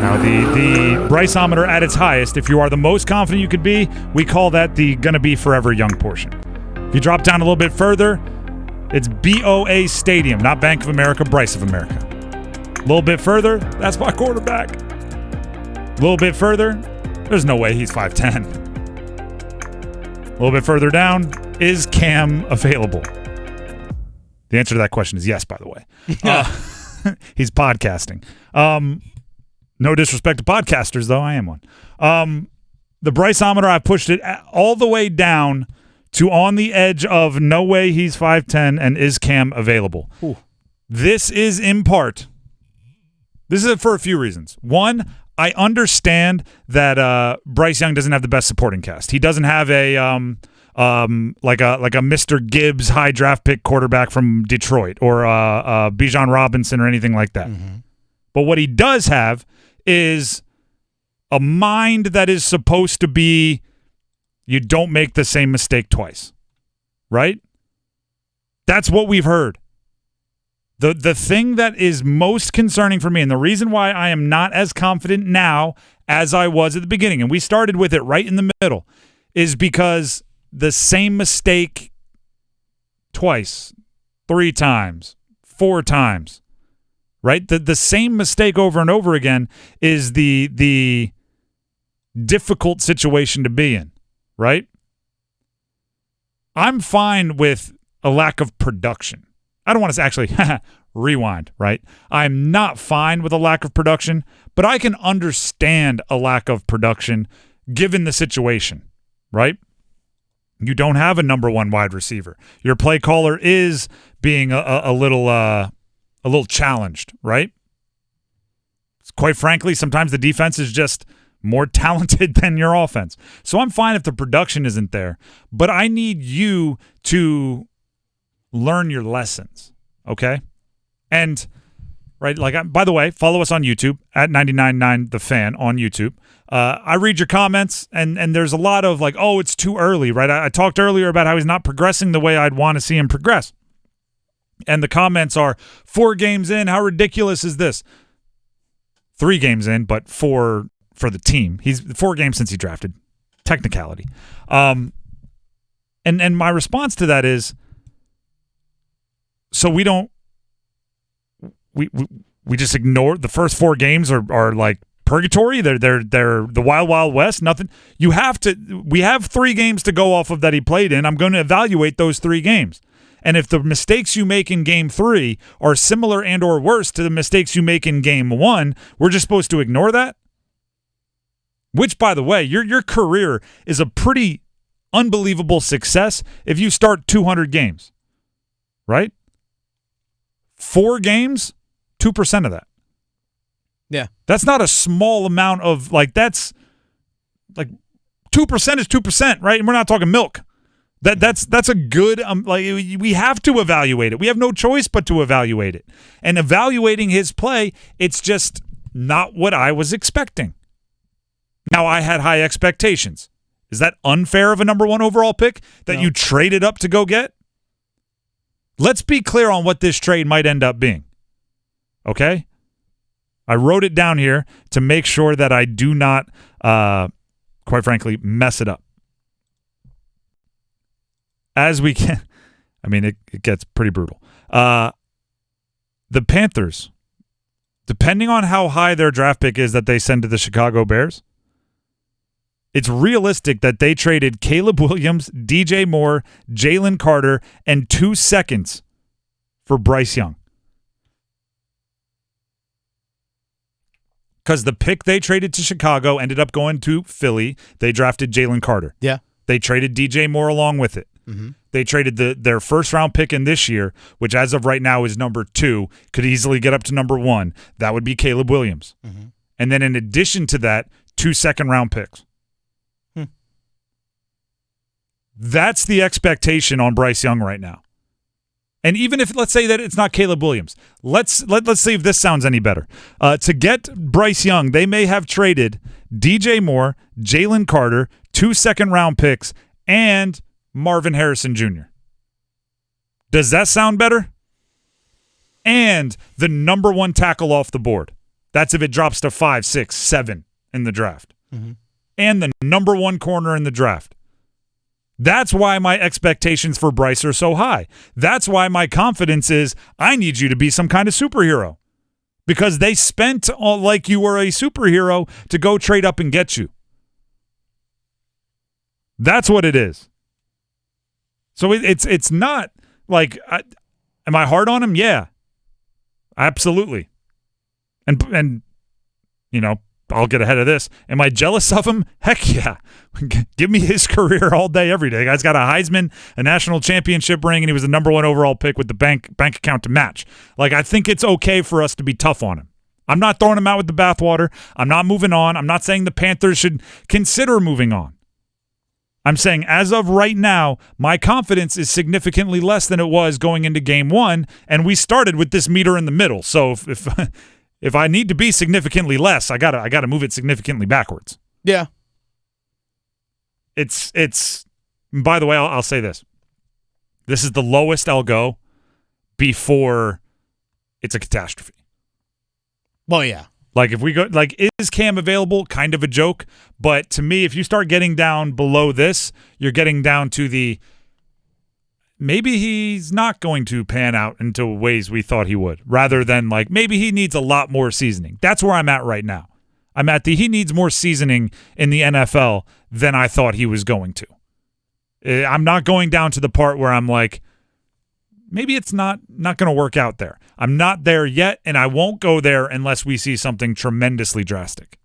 Now, the Bryceometer at its highest, if you are the most confident you could be, we call that the gonna be forever young portion. If you drop down a little bit further, it's BOA Stadium, not Bank of America, Bryce of America. A little bit further, that's my quarterback. A little bit further, there's no way he's 5'10". A little bit further down, is Cam available? The answer to that question is yes, by the way. He's podcasting. No disrespect to podcasters, though. I am one. The Bryceometer, I pushed it all the way down to on the edge of no way he's 5'10", and is Cam available? Ooh. This is in part. This is for a few reasons. One, I understand that Bryce Young doesn't have the best supporting cast. He doesn't have a like a Mr. Gibbs high draft pick quarterback from Detroit or Bijan Robinson or anything like that. Mm-hmm. But what he does have is a mind that is supposed to be, you don't make the same mistake twice, right? That's what we've heard. The thing that is most concerning for me, and the reason why I am not as confident now as I was at the beginning, and we started with it right in the middle, is because the same mistake twice, 3 times, 4 times, right? The same mistake over and over again is the difficult situation to be in, right? I'm fine with a lack of production. I don't want to actually rewind, right? I'm not fine with a lack of production, but I can understand a lack of production given the situation, right? You don't have a number 1 wide receiver. Your play caller is being a little challenged, right? Quite frankly, sometimes the defense is just more talented than your offense. So I'm fine if the production isn't there, but I need you to learn your lessons, okay? And, right, by the way, follow us on YouTube, at 99.9 The Fan on YouTube. I read your comments, and there's a lot of like, oh, it's too early, right? I talked earlier about how he's not progressing the way I'd want to see him progress. And the comments are, 4 games in, how ridiculous is this? 3 games in, but 4 for the team. He's 4 games since he drafted. Technicality. And my response to that is, so we just ignore the first 4 games are like purgatory. They're the wild, wild west. Nothing. We have 3 games to go off of that he played in. I'm going to evaluate those 3 games. And if the mistakes you make in game 3 are similar and or worse to the mistakes you make in game 1, we're just supposed to ignore that? Which, by the way, your career is a pretty unbelievable success if you start 200 games, right? 4 games, 2% of that. Yeah. That's not a small amount of, that's like 2% is 2%, right? And we're not talking milk. That's a good, we have to evaluate it. We have no choice but to evaluate it. And evaluating his play, it's just not what I was expecting. Now, I had high expectations. Is that unfair of a number 1 overall pick that you traded up to go get? Let's be clear on what this trade might end up being. Okay? I wrote it down here to make sure that I do not, quite frankly, mess it up. As we can, it gets pretty brutal. The Panthers, depending on how high their draft pick is that they send to the Chicago Bears, it's realistic that they traded Caleb Williams, DJ Moore, Jalen Carter, and 2 seconds for Bryce Young. Because the pick they traded to Chicago ended up going to Philly. They drafted Jalen Carter. Yeah. They traded DJ Moore along with it. Mm-hmm. They traded their first-round pick in this year, which as of right now is number 2, could easily get up to number 1. That would be Caleb Williams. Mm-hmm. And then in addition to that, 2 second-round picks. That's the expectation on Bryce Young right now. And even if, let's say that it's not Caleb Williams, let's see if this sounds any better. To get Bryce Young, they may have traded DJ Moore, Jalen Carter, 2 second-round picks, and Marvin Harrison Jr. Does that sound better? And the number 1 tackle off the board. That's if it drops to 5, 6, 7 in the draft. Mm-hmm. And the number one corner in the draft. That's why my expectations for Bryce are so high. That's why my confidence is I need you to be some kind of superhero. Because they spent like you were a superhero to go trade up and get you. That's what it is. So it's not like, am I hard on him? Yeah, absolutely. And you know, I'll get ahead of this. Am I jealous of him? Heck yeah. Give me his career all day, every day. The guy's got a Heisman, a national championship ring, and he was the number 1 overall pick with the bank account to match. Like, I think it's okay for us to be tough on him. I'm not throwing him out with the bathwater. I'm not moving on. I'm not saying the Panthers should consider moving on. I'm saying as of right now, my confidence is significantly less than it was going into game 1, and we started with this meter in the middle. So if I need to be significantly less, I gotta move it significantly backwards. Yeah. It's. By the way, I'll say this. This is the lowest I'll go before it's a catastrophe. Well, yeah. Like, if we go, like, is Cam available? Kind of a joke. But to me, if you start getting down below this, you're getting down to the maybe he's not going to pan out into ways we thought he would, rather than like maybe he needs a lot more seasoning. That's where I'm at right now. I'm at he needs more seasoning in the NFL than I thought he was going to. I'm not going down to the part where I'm like, maybe it's not going to work out there. I'm not there yet, and I won't go there unless we see something tremendously drastic.